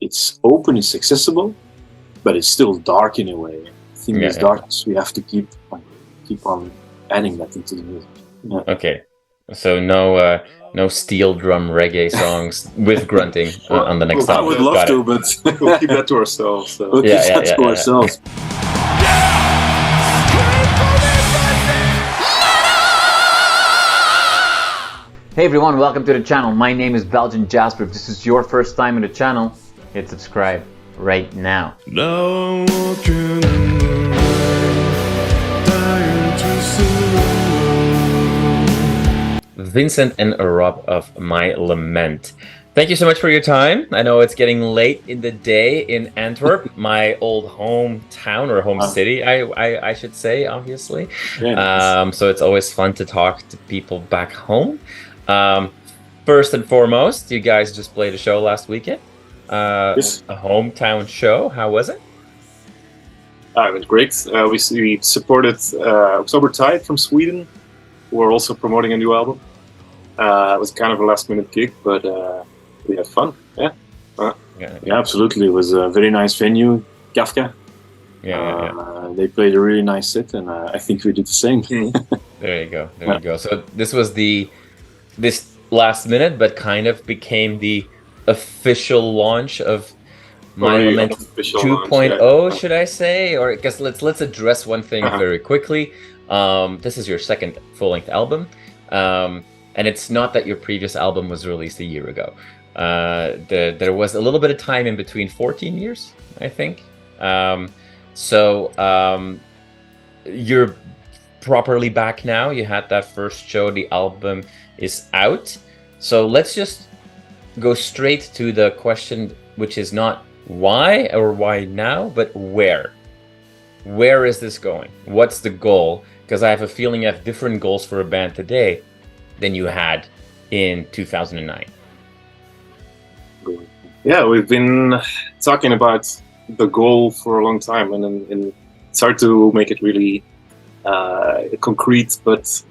it's open, it's accessible, but it's still dark in a way. I think this darkness we have to keep on adding that into the music. Yeah. Okay, so no steel drum reggae songs with grunting on the next I album. would love to, but we'll keep that to ourselves. So. We'll keep that to ourselves. Hey everyone, welcome to the channel. My name is Belgian Jasper. If this is your first time in the channel, hit subscribe right now. Now I'm walking in the rain, dying to see. Vincent and Rob of My Lament. Thank you so much for your time. I know it's getting late in the day in Antwerp, my old hometown or home city, I should say, obviously. Yeah, so it's always fun to talk to people back home. First and foremost, you guys just played a show last weekend. Yes. A hometown show. How was it? It was great. We supported October Tide from Sweden, who are also promoting a new album. It was kind of a last-minute gig, but we had fun. Yeah, absolutely. It was a very nice venue, Kafka. They played a really nice set, and I think we did the same. There you go. There you go. So this was this last minute, but kind of became the official launch of My Lament 2.0, should I say? Or I guess let's address one thing very quickly. This is your second full-length album, and it's not that your previous album was released a year ago. There was a little bit of time in between, 14 years, I think. You're properly back now. You had that first show. The album is out. So let's just go straight to the question, which is not why or why now, but where. Where is this going? What's the goal? Because I have a feeling you have different goals for a band today than you had in 2009. Yeah, we've been talking about the goal for a long time, and it's hard to make it really concrete, but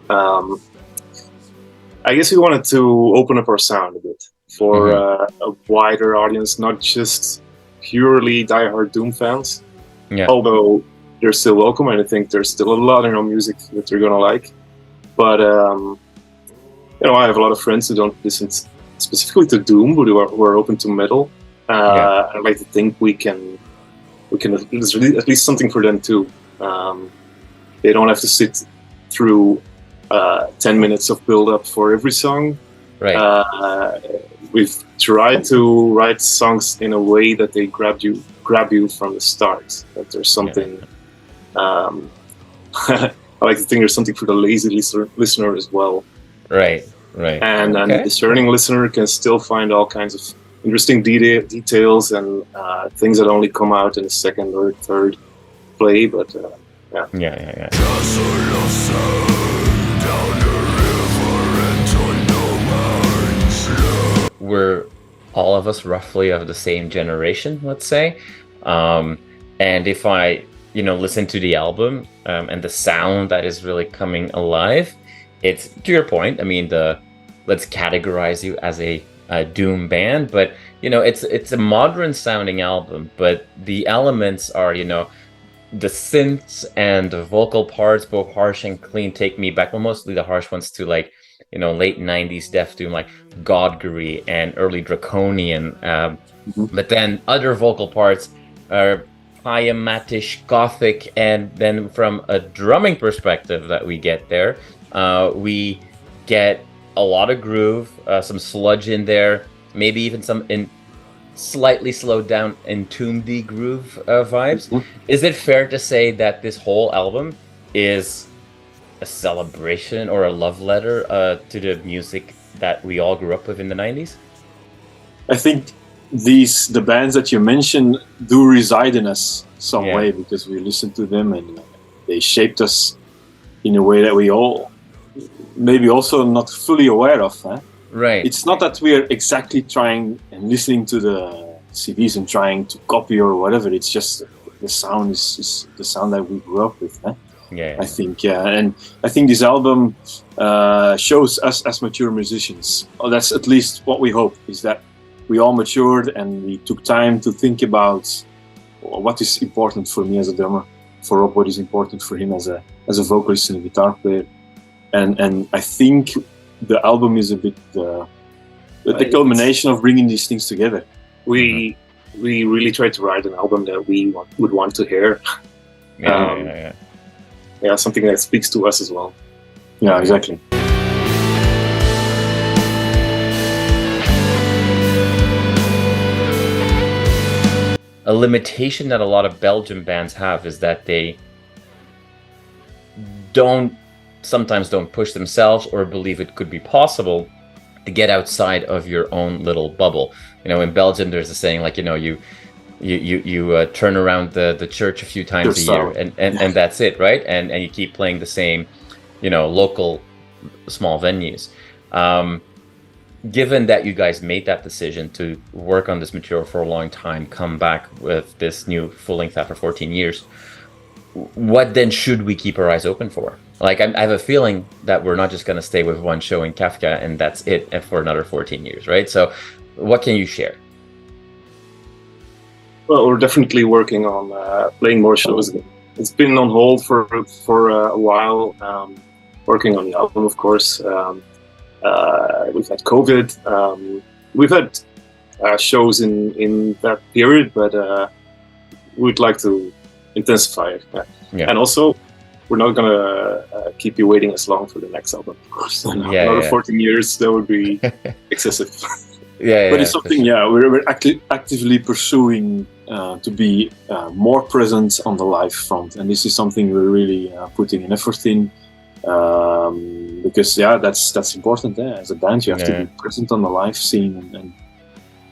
I guess we wanted to open up our sound a bit for a wider audience, not just purely diehard Doom fans. Yeah. Although they're still welcome, and I think there's still a lot in our music that they're gonna like. But I have a lot of friends who don't listen specifically to Doom, but who are open to metal. I'd like to think we can at least something for them too. They don't have to sit through 10 minutes of build-up for every song. Right. We've tried to write songs in a way that they grab you from the start. That there's something. I like to think there's something for the lazy listener as well. Right. And the discerning listener can still find all kinds of interesting details and things that only come out in the second or third play. But Yeah. We're all of us roughly of the same generation, let's say. And if I, listen to the album and the sound that is really coming alive, it's, to your point, I mean, let's categorize you as a Doom band, but, it's a modern sounding album, but the elements are, the synths and the vocal parts, both harsh and clean, take me back, well, mostly the harsh ones to late 90s Def Doom, like Godgary and early Draconian. But then other vocal parts are Piamatish, Gothic, and then from a drumming perspective that we get there, we get a lot of groove, some sludge in there, maybe even some slightly slowed down Entombed groove vibes. Is it fair to say that this whole album is a celebration or a love letter to the music that we all grew up with in the 90s? I think the bands that you mentioned do reside in us some way, because we listened to them and they shaped us in a way that we all maybe also not fully aware of. Right. It's not that we're exactly trying and listening to the CDs and trying to copy or whatever. It's just the sound is the sound that we grew up with. I think, and I think this album shows us as mature musicians. That's at least what we hope, is that we all matured and we took time to think about what is important for me as a drummer, for Rob, what is important for him as a vocalist and a guitar player, and I think the album is a bit the culmination of bringing these things together. We really tried to write an album that we would want to hear. Yeah, something that speaks to us as well. Yeah, exactly. A limitation that a lot of Belgian bands have is that they sometimes don't push themselves or believe it could be possible to get outside of your own little bubble. You know, in Belgium, there's a saying like, you know, you turn around the church a few times a year, and that's it, right? And you keep playing the same, you know, local small venues. Given that you guys made that decision to work on this material for a long time, come back with this new full length after 14 years, what then should we keep our eyes open for? Like, I have a feeling that we're not just going to stay with one show in Kafka and that's it for another 14 years, right? So what can you share? Well, we're definitely working on playing more shows again. It's been on hold for a while, working on the album, of course. We've had COVID. We've had shows in that period, but we'd like to intensify it. Yeah. And also, we're not going to keep you waiting as long for the next album, of course. Another 14 years, that would be excessive. But it's something, we're actively pursuing to be more present on the live front. And this is something we're really putting an effort in. Because that's important. As a band, you have to be present on the live scene, and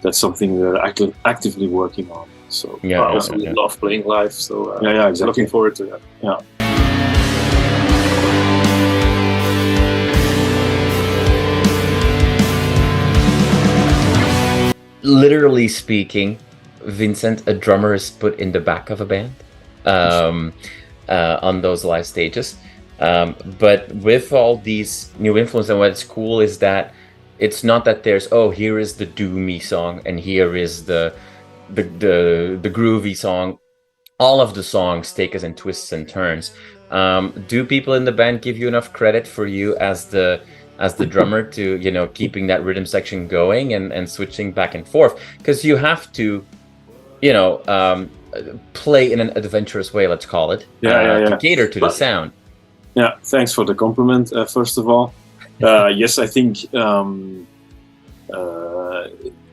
that's something we're actively working on. So we love playing live. So exactly. Looking forward to that. Yeah. Literally speaking, Vincent, a drummer is put in the back of a band on those live stages. But with all these new influences, and what's cool is that it's not that there's, here is the doomy song and here is the groovy song. All of the songs take us in twists and turns. Do people in the band give you enough credit for you as the drummer to, you know, keeping that rhythm section going and switching back and forth? Because you have to, you know, play in an adventurous way, let's call it, to cater to the sound. Yeah, thanks for the compliment, first of all. Yes, I think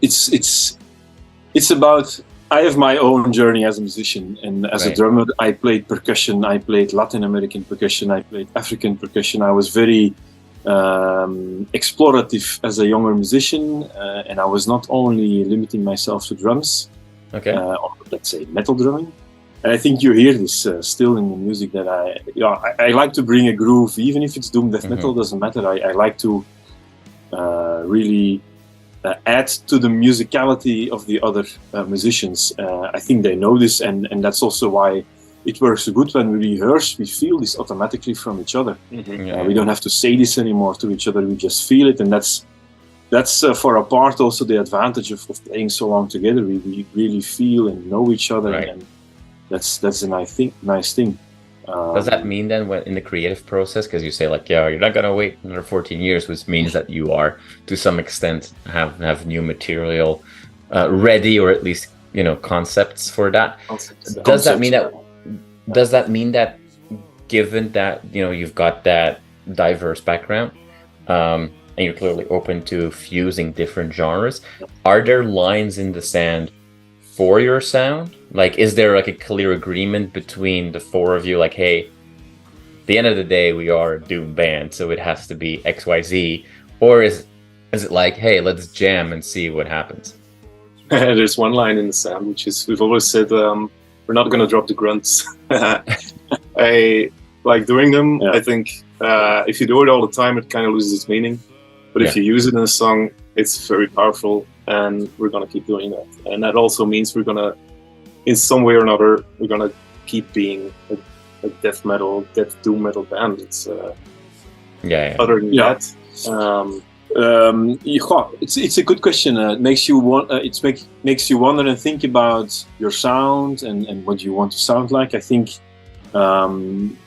it's about, I have my own journey as a musician, and as a drummer, I played percussion, I played Latin American percussion, I played African percussion. I was very explorative as a younger musician, and I was not only limiting myself to drums, or let's say metal drumming. And I think you hear this still in the music that I like to bring a groove, even if it's doom death metal, doesn't matter. I like to really add to the musicality of the other musicians. I think they know this, and that's also why it works so good when we rehearse. We feel this automatically from each other. We don't have to say this anymore to each other. We just feel it, and that's for a part also the advantage of playing so long together. We really feel and know each other, and that's a nice thing. Does that mean then, when in the creative process, because you say like, you're not gonna wait another 14 years, which means that you are to some extent have new material ready, or at least, you know, concepts for that. Does that mean that given that, you know, you've got that diverse background, and you're clearly open to fusing different genres, are there lines in the sand for your sound? Like, is there like a clear agreement between the four of you, like, hey, at the end of the day, we are a doom band, so it has to be XYZ? Or is it like, hey, let's jam and see what happens? There's one line in the sound, which is, we've always said, we're not going to drop the grunts. I like doing them. I think if you do it all the time, it kind of loses its meaning. But if you use it in a song, it's very powerful, and we're going to keep doing that. And that also means we're going to, in some way or another, we're going to keep being a death metal, death doom metal band. It's other than that, It's a good question. It makes you makes you wonder and think about your sound and what you want to sound like. I think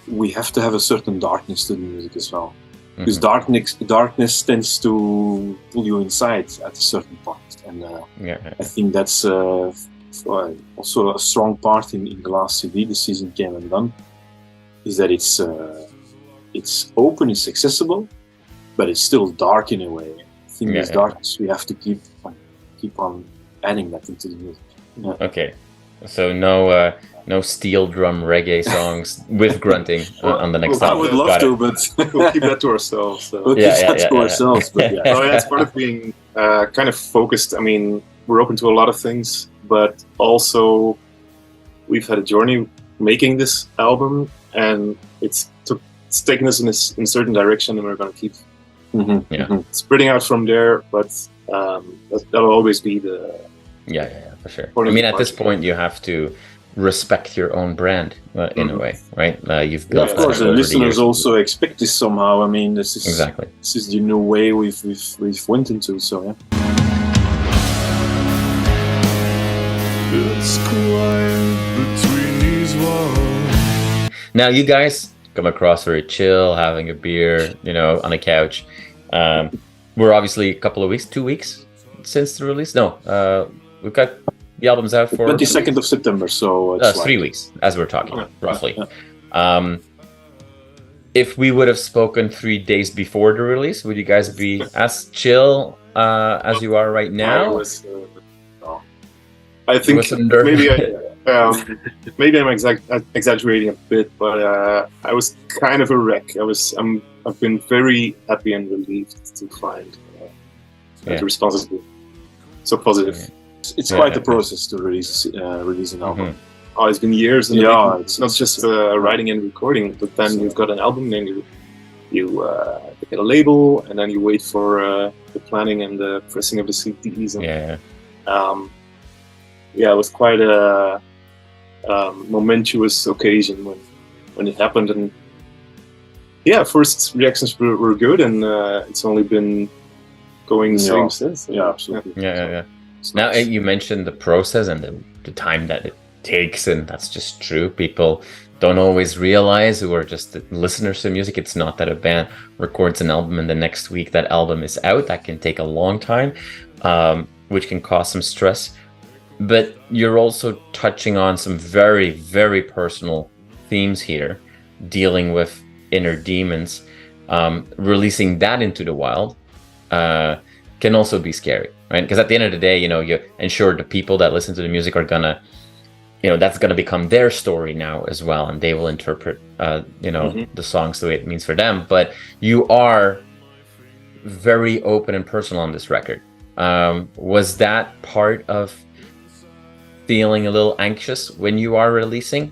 we have to have a certain darkness to the music as well, because darkness tends to pull you inside at a certain point, and I think that's also a strong part in the last CD, the season Came Undone, is that it's open, it's accessible, but it's still dark in a way. I think this darkness we have to keep on adding that into the music. Yeah. Okay, so no steel drum reggae songs with grunting on the next I album. would love Got to, it. but We'll keep that to ourselves. we'll keep that to ourselves. But yeah. No, yeah, it's part of being kind of focused. I mean, we're open to a lot of things, but also we've had a journey making this album, and it's taken us in a certain direction, and we're going to keep spreading out from there. But that'll always be the for sure. I mean, at this point, you have to respect your own brand in a way, right? You've built of course, that the over listeners years. also expect this somehow. I mean, this is Exactly. This is the new way we've went into. So yeah. It's quiet between these walls. Now, you guys come across very chill, having a beer, on a couch. We're obviously a couple of weeks, 2 weeks since the release. No, we've got the album's out for 22nd of September, so it's 3 weeks as we're talking, roughly. Yeah. If we would have spoken 3 days before the release, would you guys be as chill as you are right now? I think maybe I'm exaggerating a bit, but I was kind of a wreck. I've been very happy and relieved to find the response has been so positive. It's quite a process to release an album. Oh, it's been years. And it's not just writing and recording, but then you've got an album, then you get a label, and then you wait for the planning and the pressing of the CDs. And, it was quite a momentous occasion when it happened, and first reactions were good, and it's only been going the same since. Yeah, absolutely. Yeah. Now, you mentioned the process and the time that it takes, and that's just true. People don't always realize, who are just listeners to music, it's not that a band records an album and the next week that album is out. That can take a long time, which can cause some stress. But you're also touching on some very, very personal themes here, dealing with inner demons. Releasing that into the wild can also be scary, right? Because at the end of the day, you ensure the people that listen to the music are gonna, that's gonna become their story now as well, and they will interpret, the songs the way it means for them. But you are very open and personal on this record. Was that part of feeling a little anxious when you are releasing,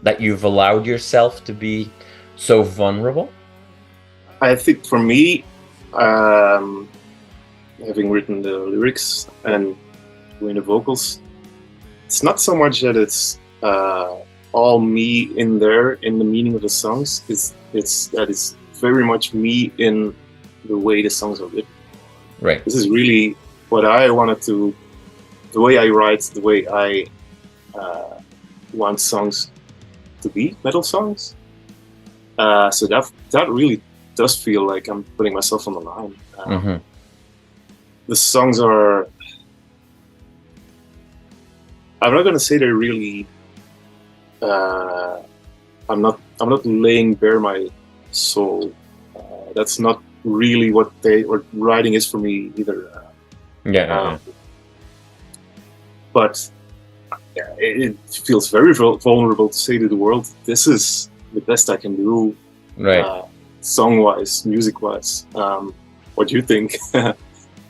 that you've allowed yourself to be so vulnerable? I think for me, having written the lyrics and doing the vocals, it's not so much that it's all me in there in the meaning of the songs. It's very much me in the way the songs are written. Right. This is really what I wanted to. The way I write, the way I want songs to be, metal songs. So that really does feel like I'm putting myself on the line. The songs are. I'm not gonna say they're really. I'm not laying bare my soul. That's not really what writing is for me either. But it feels very vulnerable to say to the world, this is the best I can do, right? Song-wise, music-wise. What do you think?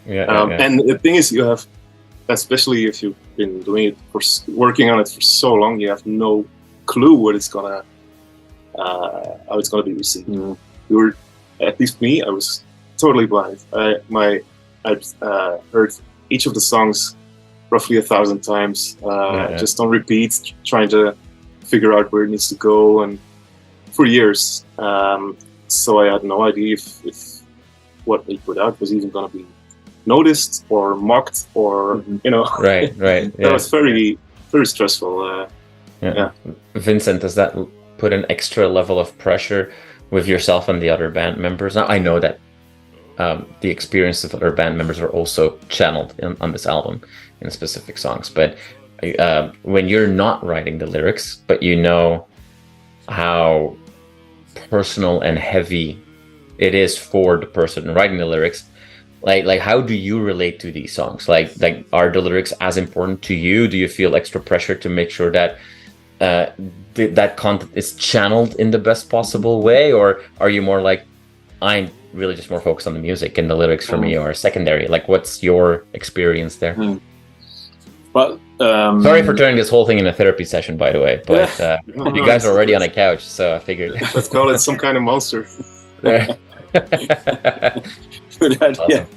Yeah. And the thing is, you have, especially if you've been doing it working on it for so long, you have no clue what it's gonna, how it's gonna be received. At least me, I was totally blind. I'd heard each of the songs roughly 1,000 times, just on repeat, trying to figure out where it needs to go, and for years. So I had no idea if what they put out was even going to be noticed or mocked or Right. That Yeah. was very, very stressful. Yeah. Vincent, does that put an extra level of pressure with yourself and the other band members? Now, I know that the experience of other band members are also channeled on this album in specific songs, but when you're not writing the lyrics, but you know how personal and heavy it is for the person writing the lyrics, like how do you relate to these songs? Like are the lyrics as important to you? Do you feel extra pressure to make sure that that content is channeled in the best possible way, or are you more like, I'm really just more focused on the music and the lyrics for me are secondary? Like, what's your experience there? But sorry for turning this whole thing into a therapy session, by the way, but you guys are already on a couch, so I figured. Let's call it some kind of monster. There. Yeah.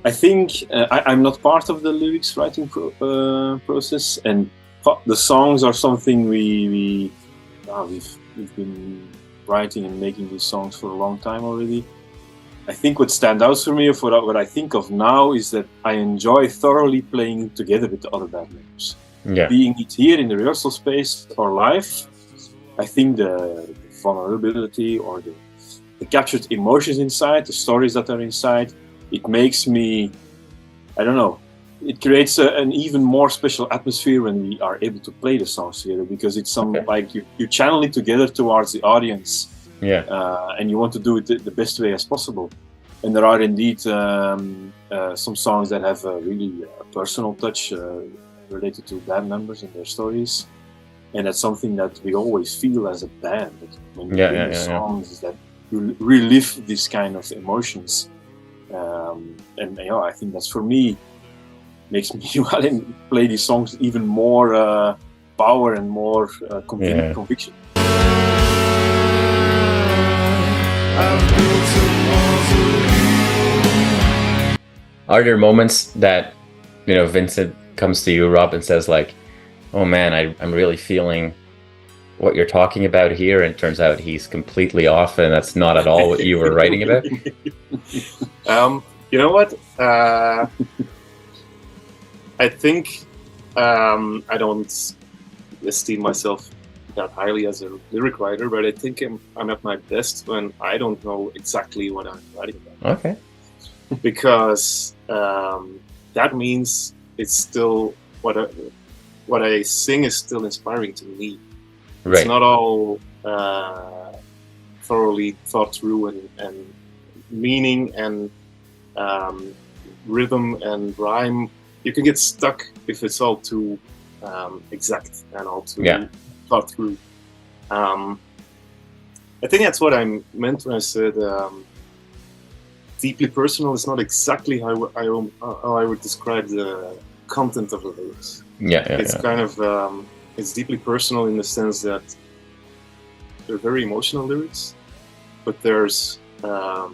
I think I'm not part of the lyrics writing process, and the songs are something we've been writing and making these songs for a long time already. I think what stands out for me, or what I think of now, is that I enjoy thoroughly playing together with the other band members. Yeah. Being it here in the rehearsal space or live, I think the vulnerability or the captured emotions inside, the stories that are inside, it makes me, I don't know, it creates an even more special atmosphere when we are able to play the songs together, because it's like you channel it together towards the audience. Yeah. And you want to do it the best way as possible. And there are indeed some songs that have a really personal touch related to band members and their stories. And that's something that we always feel as a band. That when we play the songs, is that you relive this kind of emotions. And I think that's, for me, makes me play these songs even more power and more conviction. Are there moments that, Vincent comes to you, Rob, and says like, oh man, I'm really feeling what you're talking about here, and it turns out he's completely off and that's not at all what you were writing about? You know what? I think I don't esteem myself that highly as a lyric writer, but I think I'm at my best when I don't know exactly what I'm writing about. Okay. Because that means it's still what I sing is still inspiring to me. Right. It's not all thoroughly thought through and meaning and rhythm and rhyme. You can get stuck if it's all too exact and all too thought through. I think that's what I meant when I said deeply personal is not exactly how I would describe the content of the lyrics. It's kind of it's deeply personal in the sense that they're very emotional lyrics, but there's a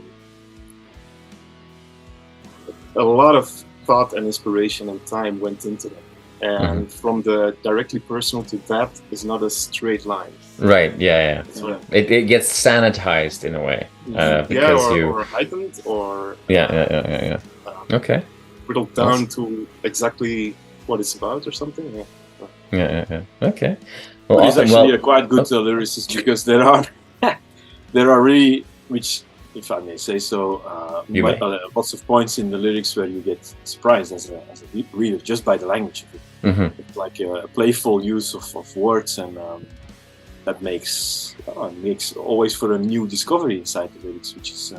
lot of thought and inspiration and time went into them. And from the directly personal to that is not a straight line. Right, yeah. It gets sanitized in a way. Because or heightened, or... Yeah. Okay. Whittled down to exactly what it's about or something, Yeah. Okay. Well, he's actually a quite good lyricist, because there are really, which, if I may say so, lots of points in the lyrics where you get surprised as a reader just by the language of it. It's like a playful use of words, and that makes always for a new discovery inside the lyrics, which is.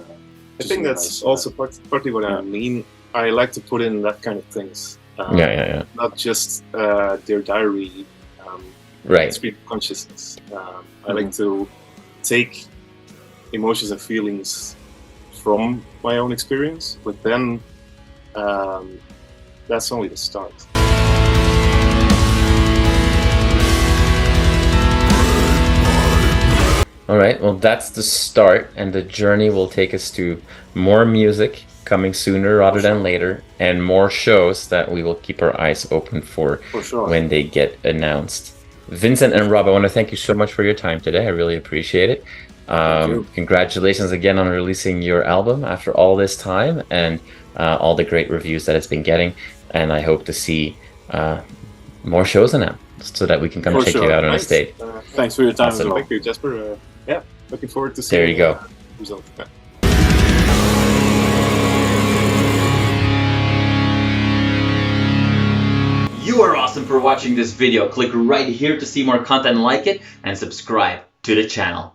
I think that's also partly what I mean. I like to put in that kind of things. Not just their diary. Stream of consciousness. I like to take emotions and feelings from my own experience, but then that's only the start. All right, well, that's the start, and the journey will take us to more music coming sooner rather than later, and more shows that we will keep our eyes open for sure. When they get announced. Vincent and Rob, I want to thank you so much for your time today. I really appreciate it. you. Congratulations again on releasing your album after all this time, and all the great reviews that it's been getting. And I hope to see more shows in it, so that we can come For check sure. you out on a Thanks. stage. Thanks for your time Awesome. as well. Thank you, Jasper. Yeah, looking forward to seeing There you go. the result. Yeah. You are awesome for watching this video. Click right here to see more content like it and subscribe to the channel.